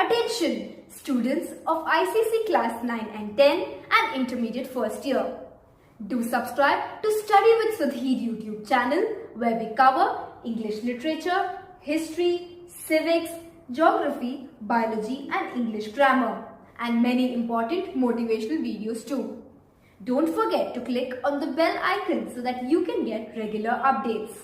Attention, students of ICSE Class 9 and 10 and Intermediate First Year. Do subscribe to Study with Sudhir YouTube channel where we cover English literature, history, civics, geography, biology and English grammar and many important motivational videos too. Don't forget to click on the bell icon so that you can get regular updates.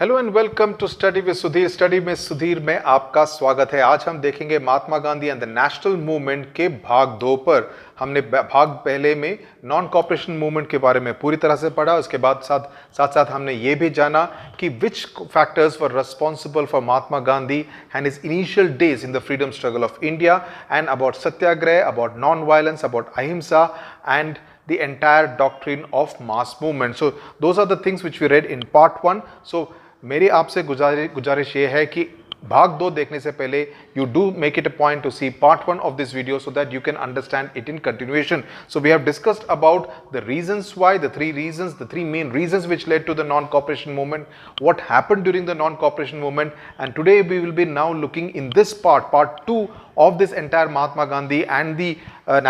Hello and welcome to study with Sudhir. Study में सुधीर में आपका स्वागत है। आज हम देखेंगे Mahatma Gandhi and the national movement के भाग 2 पर। हमने भाग पहले में नॉन कॉपरेशन मूवमेंट के बारे में पूरी तरह से पढ़ा। उसके बाद साथ हमने ये भी जाना कि विच factors were responsible for Mahatma Gandhi and his initial days in the freedom struggle of India and about Satyagraha, about non violence, about अहिंसा and the entire doctrine of mass movement. So those are the things which we read in part 1. So मेरी आपसे गुजारिश ये है कि भाग 2 देखने से पहले you do make it a point to see part 1 of this video so that you can understand it in continuation. So we have discussed about the reasons why, the three main reasons which led to the non-cooperation movement, what happened during the non-cooperation movement, and today we will be now looking in this part 2 of this entire Mahatma Gandhi and the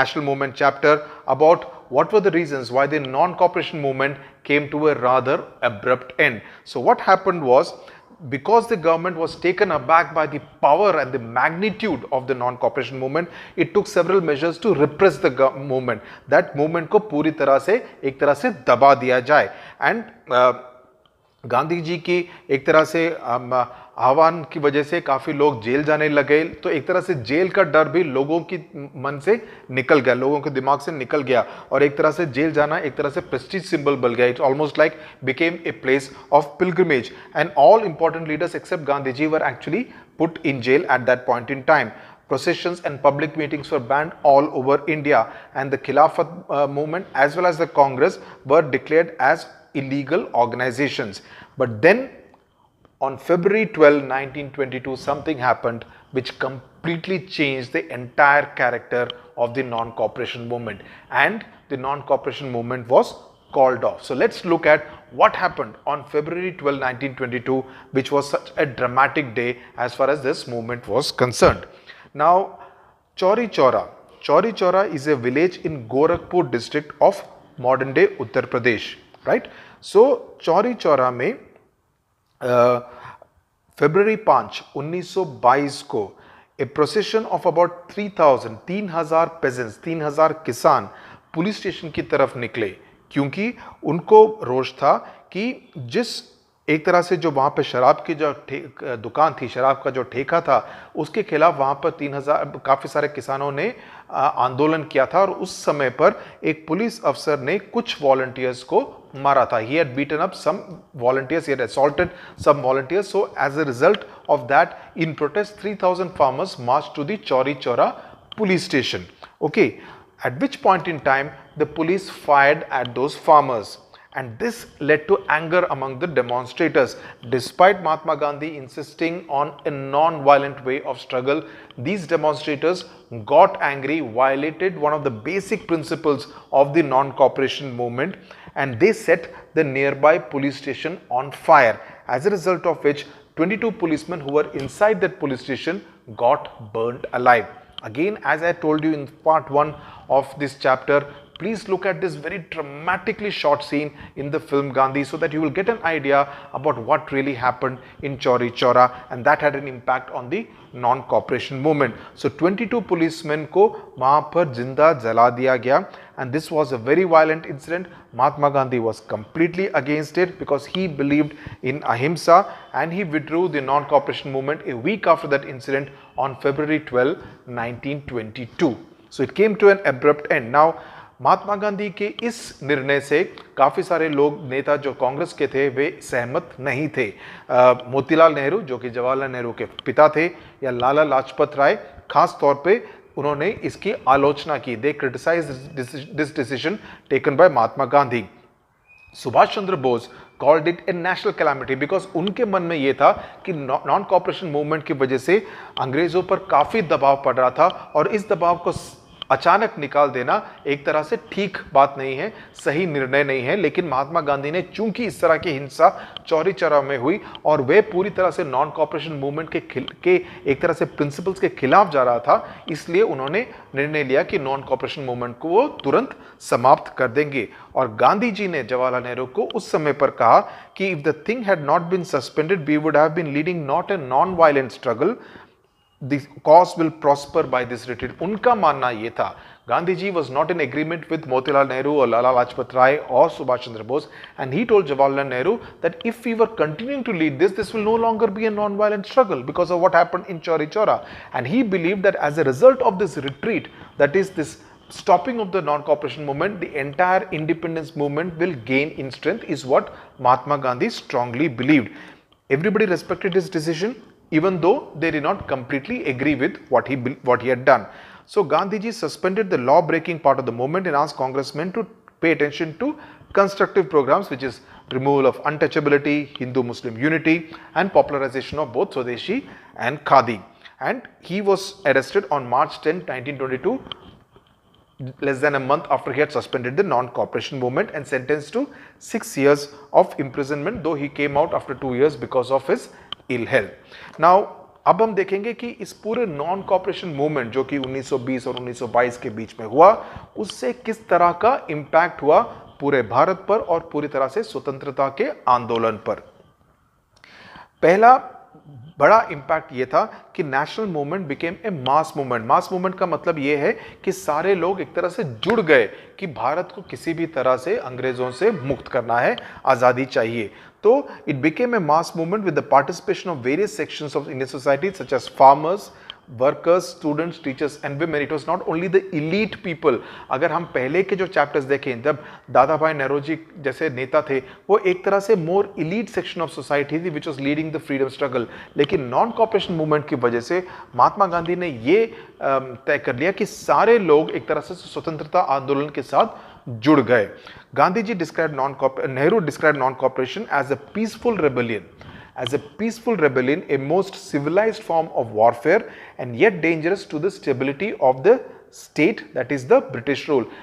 national movement chapter about what were the reasons why the non-cooperation movement came to a rather abrupt end. So what happened was, because the government was taken aback by the power and the magnitude of the non-cooperation movement, it took several measures to repress the movement. That movement को पूरी तरह से एक तरह से दबा दिया जाए। And गांधी जी की एक तरह से आह्वान की वजह से काफ़ी लोग जेल जाने लगे, तो एक तरह से जेल का डर भी लोगों की मन से निकल गया, लोगों के दिमाग से निकल गया, और एक तरह से जेल जाना एक तरह से प्रेस्टीज सिंबल बन गया। It almost like became a place of pilgrimage and all important leaders except Gandhi ji were actually put in jail at that point in time. Processions and public meetings were banned all over India, and the Khilafat movement as well as the Congress were declared as illegal organizations. But then on February 12, 1922, something happened which completely changed the entire character of the non-cooperation movement, and the non-cooperation movement was called off. So let's look at what happened on February 12, 1922, which was such a dramatic day as far as this movement was concerned. Now, Chauri Chaura. Chauri Chaura is a village in Gorakhpur district of modern day Uttar Pradesh, right? So, Chauri Chaura में February 5, 1922 को a procession of about 3,000 peasants, 3,000 किसान police station की तरफ निकले, क्योंकि उनको रोष था कि जिस एक तरह से जो वहाँ पे शराब की जो दुकान थी, शराब का जो ठेका था, उसके खिलाफ वहाँ पर 3,000 काफ़ी सारे किसानों ने आंदोलन किया था, और उस समय पर एक पुलिस अफसर ने कुछ वॉलंटियर्स को मारा था. He had beaten up some volunteers, he had assaulted some volunteers. So as a result of that, in protest, 3,000 farmers marched to the Chauri Chaura police station. Okay, at which point in time the police fired at those farmers, and this led to anger among the demonstrators. Despite Mahatma Gandhi insisting on a non-violent way of struggle, these demonstrators got angry, violated one of the basic principles of the non-cooperation movement, and they set the nearby police station on fire, as a result of which 22 policemen who were inside that police station got burnt alive. Again, as I told you in part 1 of this chapter, please look at this very dramatically short scene in the film Gandhi so that you will get an idea about what really happened in Chauri Chaura, and that had an impact on the non-cooperation movement. So 22 policemen को वहाँ पर जिंदा जला दिया गया, and this was a very violent incident. Mahatma Gandhi was completely against it because he believed in ahimsa, and he withdrew the non-cooperation movement a week after that incident on February 12, 1922. So it came to an abrupt end. Now, Mahatma Gandhi के इस निर्णय से काफ़ी सारे लोग, नेता जो कांग्रेस के थे, वे सहमत नहीं थे. मोतीलाल नेहरू, जो कि जवाहरलाल नेहरू के पिता थे, या लाला लाजपत राय, खास तौर पे उन्होंने इसकी आलोचना की. They criticize this decision taken by Mahatma Gandhi. Subhash Chandra Bose called it a national calamity because उनके मन में यह था कि नॉन कॉपरेशन मूवमेंट की वजह से अंग्रेजों पर काफ़ी दबाव पड़ रहा था, और इस दबाव को अचानक निकाल देना एक तरह से ठीक बात नहीं है, सही निर्णय नहीं है। लेकिन महात्मा गांधी ने चूंकि इस तरह की हिंसा चौरी चौरा में हुई और वे पूरी तरह से नॉन कॉपरेशन मूवमेंट के एक तरह से प्रिंसिपल्स के खिलाफ जा रहा था, इसलिए उन्होंने निर्णय लिया कि नॉन कॉपरेशन मूवमेंट को वो तुरंत समाप्त कर देंगे। और गांधी जी ने जवाहरलाल नेहरू को उस समय पर कहा कि if the thing had not been suspended we would have been leading not a non violent struggle, the cause will prosper by this retreat। उनका मानना यह था, Gandhi ji was not in agreement with Motilal Nehru or Lala Lajpat Rai or Subhash Chandra Bose, and he told Jawaharlal Nehru that if we were continuing to lead this will no longer be a non-violent struggle because of what happened in Chauri Chaura, and he believed that as a result of this retreat, that is this stopping of the non-cooperation movement, the entire independence movement will gain in strength, is what Mahatma Gandhi strongly believed. Everybody respected his decision, even though they did not completely agree with what he had done. So Gandhiji suspended the law-breaking part of the movement and asked congressmen to pay attention to constructive programs, which is removal of untouchability, Hindu-Muslim unity, and popularization of both Swadeshi and Khadi. And he was arrested on March 10, 1922, less than a month after he had suspended the non-cooperation movement, and sentenced to 6 years of imprisonment, though he came out after 2 years because of his ill health. Now अब हम देखेंगे कि इस पूरे non cooperation movement जो कि 1920 और 1922 के बीच में हुआ, उससे किस तरह का इंपैक्ट हुआ पूरे भारत पर और पूरी तरह से स्वतंत्रता के आंदोलन पर। पहला बड़ा इंपैक्ट ये था कि national movement became a mass movement. Mass movement का मतलब ये है कि सारे लोग एक तरह से जुड़ गए कि भारत को किसी भी तरह से अंग्रेजों से मुक्त करना है, आज़ादी चाहिए। तो it became a mass movement with the participation of various sections of Indian society such as farmers, workers, students, teachers and women। It was not only the elite people. अगर हम पहले के जो चैप्टर्स देखें, जब दादा भाई नेहरू जी जैसे नेता थे, वो एक तरह से मोर इलीट सेक्शन ऑफ सोसाइटी थी which was leading the freedom struggle. लेकिन नॉन कॉपरेशन मूवमेंट की वजह से महात्मा गांधी ने ये तय कर लिया कि सारे लोग एक तरह से स्वतंत्रता आंदोलन के साथ जुड़ गए। Gandhi ji Nehru described non-cooperation as a peaceful rebellion, a most civilized form of warfare and yet dangerous to the stability of the state, that is the British rule।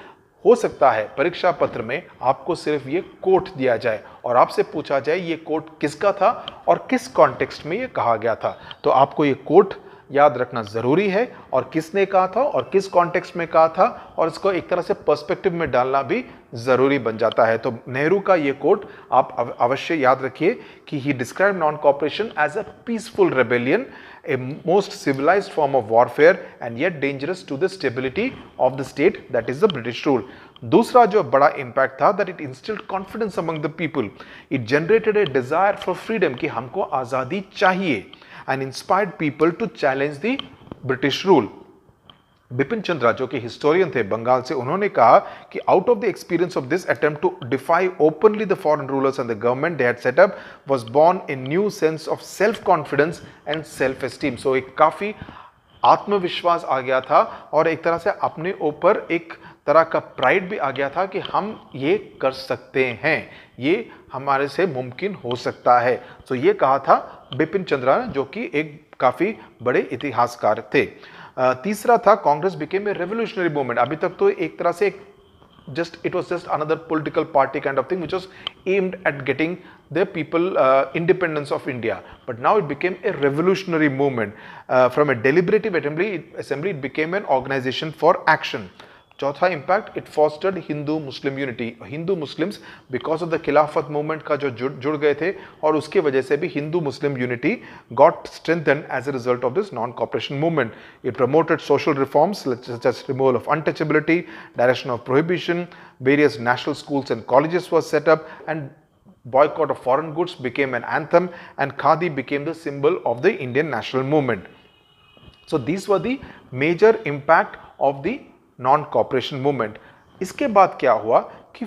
हो सकता है परीक्षा पत्र में आपको सिर्फ ये कोट दिया जाए और आपसे पूछा जाए ये कोट किसका था और किस कॉन्टेक्स्ट में ये कहा गया था, तो आपको ये कोट याद रखना जरूरी है और किसने कहा था और किस कॉन्टेक्स्ट में कहा था, और इसको एक तरह से पर्सपेक्टिव में डालना भी जरूरी बन जाता है। तो नेहरू का ये कोट आप अवश्य याद रखिए कि he describe non cooperation as a peaceful rebellion, a most civilized form of warfare and yet dangerous to the stability of the state, that is the British rule. दूसरा जो बड़ा इंपैक्ट था, that it instilled confidence among the people, it generated a desire for freedom कि हमको आजादी चाहिए, and inspired people to challenge the British rule। Bipin Chandra जो कि हिस्टोरियन थे बंगाल से, उन्होंने कहा कि out of the experience of this attempt to defy openly the foreign rulers and the government they had set up was born a new sense of self confidence and self esteem. So एक काफी आत्मविश्वास आ गया था और एक तरह से अपने ऊपर एक तरह का प्राइड भी आ गया था कि हम ये कर सकते हैं, ये हमारे से मुमकिन हो सकता है। तो ये कहा था बिपिन चंद्रा जो कि एक काफी बड़े इतिहासकार थे। तीसरा था Congress became a revolutionary movement. अभी तक तो एक तरह से it was just another political party kind of thing which was aimed at getting the people independence of India, but now it became a revolutionary movement। From a deliberative assembly it became an organization for action। चौथा impact, it fostered Hindu Muslim unity. Hindu Muslims because of the Khilafat movement का जो जुड़ गए थे और उसके वजह से भी Hindu Muslim unity got strengthened as a result of this non cooperation movement. It promoted social reforms such as removal of untouchability, direction of prohibition, various national schools and colleges were set up, and boycott of foreign goods became an anthem, and khadi became the symbol of the Indian national movement। So these were the major impact of the non cooperation movement. इसके बाद क्या हुआ कि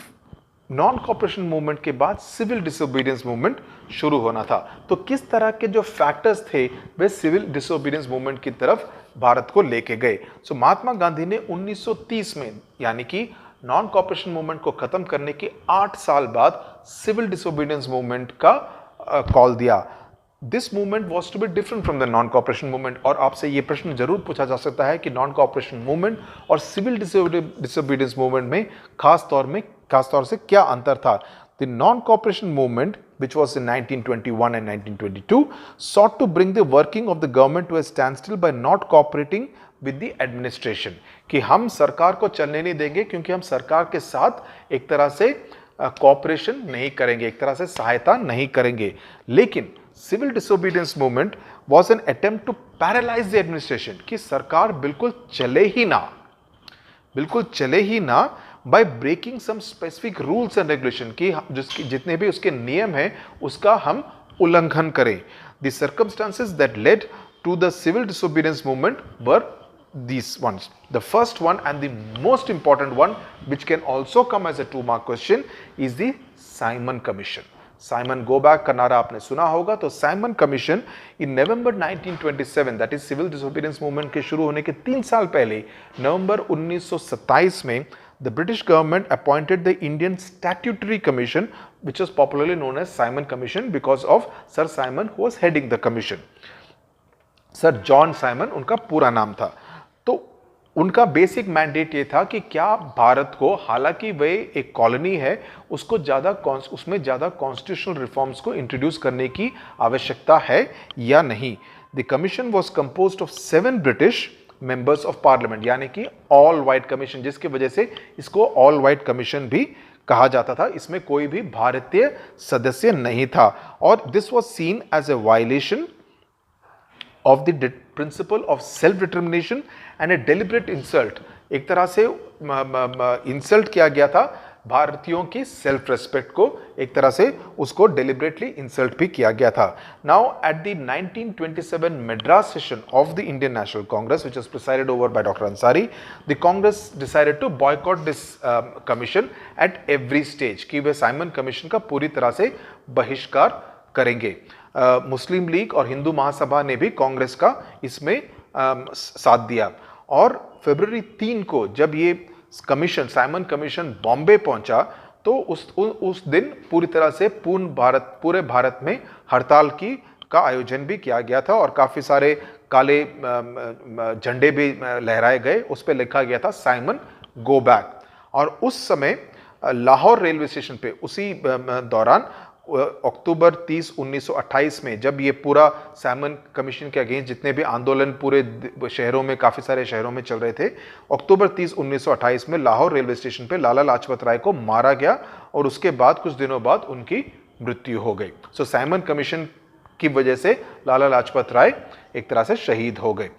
non cooperation movement के बाद civil disobedience movement शुरू होना था। तो किस तरह के जो फैक्टर्स थे वे सिविल डिसोबीडियंस मूवमेंट की तरफ भारत को लेके गए। सो महात्मा गांधी ने 1930 में, यानी कि नॉन कॉपरेशन मूवमेंट को खत्म करने के 8 साल बाद सिविल डिसोबीडियंस मूवमेंट का कॉल दिया। This movement was to be different from the non cooperation movement. और आपसे ये प्रश्न जरूर पूछा जा सकता है कि नॉन कॉपरेशन मूवमेंट और सिविल डिसोबीडियंस मूवमेंट में खास तौर से क्या अंतर था। The non cooperation movement which was in 1921 and 1922 sought to bring the working of the government to a standstill by not cooperating with the administration, कि हम सरकार को चलने नहीं देंगे क्योंकि हम सरकार के साथ एक तरह से कॉपरेशन नहीं करेंगे, एक तरह से सहायता नहीं करेंगे। लेकिन civil disobedience movement was an attempt to paralyse the administration, कि सरकार बिल्कुल चले ही ना by breaking some specific rules and regulation, की जितने भी उसके नियम हैं उसका हम उल्लंघन करें। The circumstances that led to the civil disobedience movement were these ones. The first one and the most important one, which can also come as a 2-mark question, is the Simon Commission. Simon go back का नारा आपने सुना होगा। तो Simon commission in November 1927, that is civil disobedience movement के शुरू होने के 3 साल पहले, नवंबर 1927 में the British government appointed the Indian Statutory Commission, which was popularly known as Simon Commission because of Sir Simon who was heading the commission. Sir John Simon उनका पूरा नाम था। तो उनका बेसिक मैंडेट ये था कि क्या भारत को, हालांकि वे एक कॉलोनी है, उसमें ज़्यादा कॉन्स्टिट्यूशनल रिफॉर्म्स को इंट्रोड्यूस करने की आवश्यकता है या नहीं। The commission was composed of 7 British members of parliament, यानी कि ऑल वाइट कमीशन, जिसकी वजह से इसको ऑल वाइट कमीशन भी कहा जाता था। इसमें कोई भी भारतीय सदस्य नहीं था। और this was seen as a violation of the principle of self determination and a deliberate insult, एक तरह से इंसल्ट किया गया था भारतीयों की सेल्फ रेस्पेक्ट को, एक तरह से उसको डेलिबरेटली इंसल्ट भी किया गया था। Now at the 1927 Madras session of the Indian national Congress, which was presided over by Dr. Ansari, the Congress decided to boycott this commission at every stage, कि वे साइमन कमीशन का पूरी तरह से बहिष्कार करेंगे। मुस्लिम लीग और हिंदू महासभा ने भी कांग्रेस का इसमें साथ दिया। और फरवरी 3 को जब ये कमीशन, साइमन कमीशन बॉम्बे पहुंचा, तो उस दिन पूरी तरह से पूरे भारत में हड़ताल का आयोजन भी किया गया था और काफ़ी सारे काले झंडे भी लहराए गए। उस पर लिखा गया था साइमन गो बैक। और उस समय लाहौर रेलवे स्टेशन पे उसी दौरान अक्टूबर 30, 1928 में, जब ये पूरा साइमन कमीशन के अगेंस्ट जितने भी आंदोलन पूरे शहरों में, काफ़ी सारे शहरों में चल रहे थे, अक्टूबर 30, 1928 में लाहौर रेलवे स्टेशन पे लाला लाजपत राय को मारा गया और उसके बाद कुछ दिनों बाद उनकी मृत्यु हो गई। सो साइमन कमीशन की वजह से लाला लाजपत राय एक तरह से शहीद हो गए।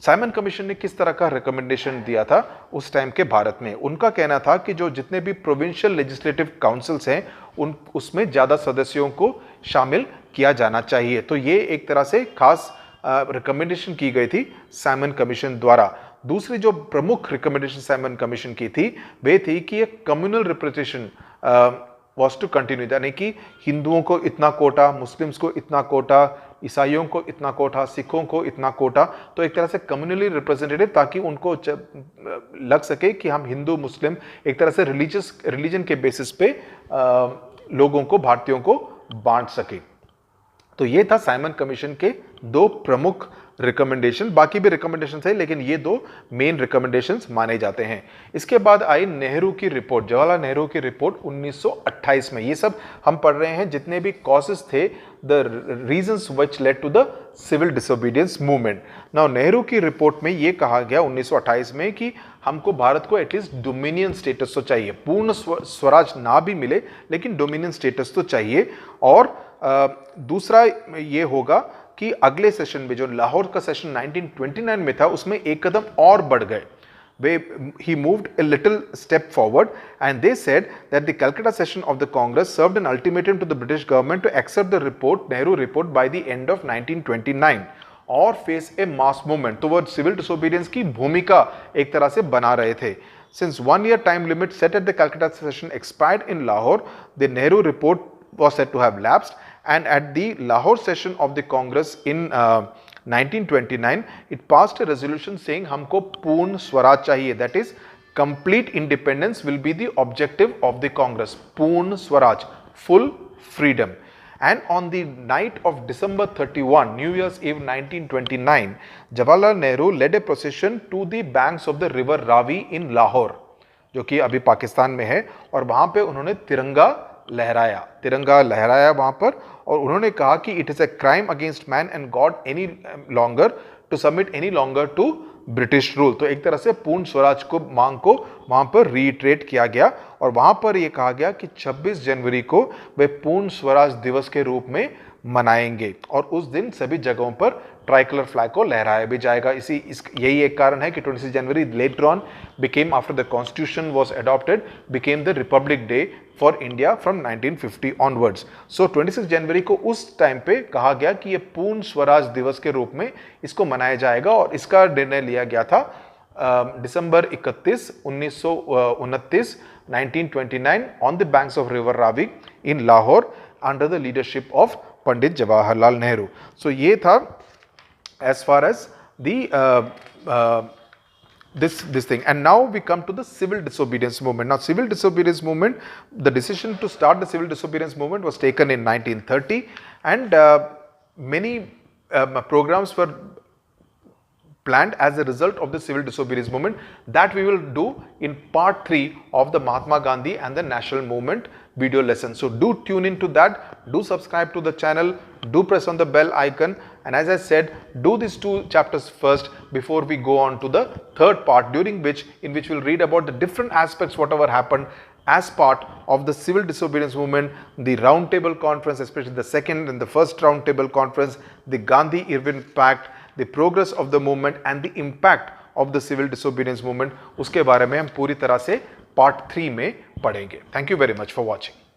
साइमन कमीशन ने किस तरह का रिकमेंडेशन दिया था उस टाइम के भारत में? उनका कहना था कि जो जितने भी प्रोविंशियल लेजिस्लेटिव काउंसिल्स हैं उसमें ज़्यादा सदस्यों को शामिल किया जाना चाहिए। तो ये एक तरह से खास रिकमेंडेशन की गई थी साइमन कमीशन द्वारा। दूसरी जो प्रमुख रिकमेंडेशन साइमन कमीशन की थी वे थी कि एक communal representation was to continue, यानी कि हिंदुओं को इतना कोटा, मुस्लिम्स को इतना कोटा, ईसाइयों को इतना कोटा, सिखों को इतना कोटा। तो एक तरह से कम्युनली रिप्रेजेंटेटिव, ताकि उनको लग सके कि हम हिंदू मुस्लिम एक तरह से रिलीजन के बेसिस पे लोगों को, भारतीयों को बांट सके। तो ये था साइमन कमीशन के 2 प्रमुख रिकमेंडेशन। बाकी भी रिकमेंडेशन है लेकिन ये 2 मेन रिकमेंडेशंस माने जाते हैं। इसके बाद आई नेहरू की रिपोर्ट, जवाहरलाल नेहरू की रिपोर्ट 1928 में। ये सब हम पढ़ रहे हैं जितने भी कॉजेस थे, the reasons which led to the civil disobedience movement. Now Nehru की रिपोर्ट में ये कहा गया 1928 में कि हमको भारत को एटलीस्ट डोमिनियन स्टेटस तो चाहिए, पूर्ण स्वराज ना भी मिले लेकिन डोमिनियन स्टेटस तो चाहिए। और दूसरा ये होगा कि अगले सेशन में, जो लाहौर का सेशन 1929 में था, उसमें एक कदम और बढ़ गए। He moved a little step forward and they said that the Calcutta session of the Congress served an ultimatum to the British government to accept the report, Nehru report, by the end of 1929 और face a mass movement towards civil disobedience की भूमिका एक तरह से बना रहे थे। Since 1 year time limit set at the Calcutta session expired in Lahore, the Nehru report was said to have lapsed, and at the Lahore session of the Congress in 1929 it passed a resolution saying हमको पूर्ण स्वराज चाहिए, that is complete independence will be the objective of the Congress, पूर्ण Swaraj, full freedom, And on the night of December 31, New Year's Eve 1929, Jawaharlal Nehru led a procession to the banks of the river Ravi in Lahore, जो कि अभी पाकिस्तान में है, और वहां पे उन्होंने तिरंगा लहराया वहां पर, और उन्होंने कहा कि it is a crime against man and god any longer to submit any longer to British rule. तो एक तरह से पूर्ण स्वराज को मांग को वहां पर रीट्रेट किया गया, और वहां पर यह कहा गया कि 26 जनवरी को वे पूर्ण स्वराज दिवस के रूप में मनाएंगे, और उस दिन सभी जगहों पर ट्राइकलर फ्लैग को लहराया भी जाएगा। यही एक कारण है कि 26 जनवरी later on became, after the constitution was adopted, became the republic day for India from 1950 onwards. So 26 जनवरी को उस टाइम पे कहा गया कि ये पूर्ण स्वराज दिवस के रूप में इसको मनाया जाएगा, और इसका निर्णय लिया गया था दिसंबर 31, 1929 1929 on the banks of river Ravi in Lahore under the leadership of Pandit Jawaharlal Nehru. So ये था as far as the this thing. And now we come to the civil disobedience movement. Now civil disobedience movement, the decision to start the civil disobedience movement was taken in 1930, and many programs were planned as a result of the civil disobedience movement that we will do in part 3 of the Mahatma Gandhi and the national movement video lesson. So do tune into that, do subscribe to the channel, do press on the bell icon, and as I said, do these 2 chapters first before we go on to the third part, in which we'll read about the different aspects whatever happened as part of the civil disobedience movement, the round table conference, especially the second and the first round table conference, the Gandhi-Irwin Pact, the progress of the movement and the impact of the civil disobedience movement, उसके बारे में हम पूरी तरह से part 3 में पढ़ेंगे। Thank you very much for watching.